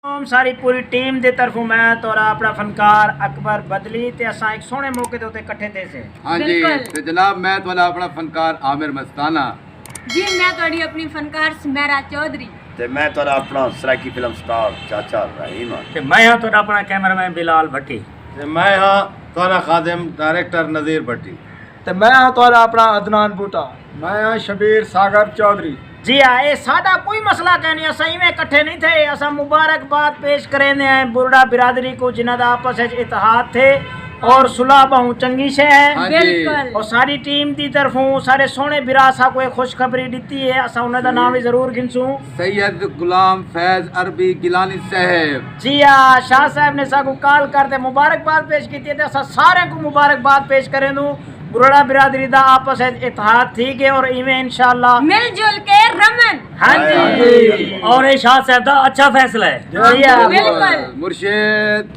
सारी पूरी टीम दे तरफों मैं तोरा अपना फनकार अकबर बदली ते असा एक सोहने मौके दे उत्ते इकट्ठे थे से। हाँ जी ते जनाब मैं तुहाडा अपना फनकार आमिर मस्ताना जी मैं थोड़ी अपनी फनकार सुमेरा चौधरी ते मैं तोरा अपना सराकी फिल्म स्टार चाचा रहीम ते मैं हां तोरा अपना कैमरामैन बिलाल भट्टी ते मैं हाँ तोरा खादिम डायरेक्टर नज़ीर भट्टी ते मैं हाँ तोरा अपना अदनान बूटा। मैं हाँ शबीर सागर चौधरी। जी हाँ ये साडा कोई मसला कहनी असा इवें इकट्ठे नहीं थे। असा मुबारकबाद पेश करेंदे हैं बुरड़ा बिरादरी को जिन्हां दा आपस विच इत्तेहाद थे और सुलह बहुत चंगी शे है। हाँ जी बिल्कुल और सारी टीम दी तरफों सारे सोहने बिरासा को एक खुशखबरी दी है। असा उन्हां दा नाम भी जरूर गिनसूं। सैयद गुलाम फैज अरबी गिलानी साहब। जी हाँ शाह साहब ने साकू कॉल करते मुबारकबाद पेश की थी। असा सारे को मुबारकबाद पेश करें दूं बुरड़ा बिरादरी दा आपस विच इत्तेहाद थी के और इवें इंशाअल्लाह मिलजुल के रमन। हाँ जी और ये शाह साहब दा अच्छा फैसला है। जी हाँ बिल्कुल। मुर्शिद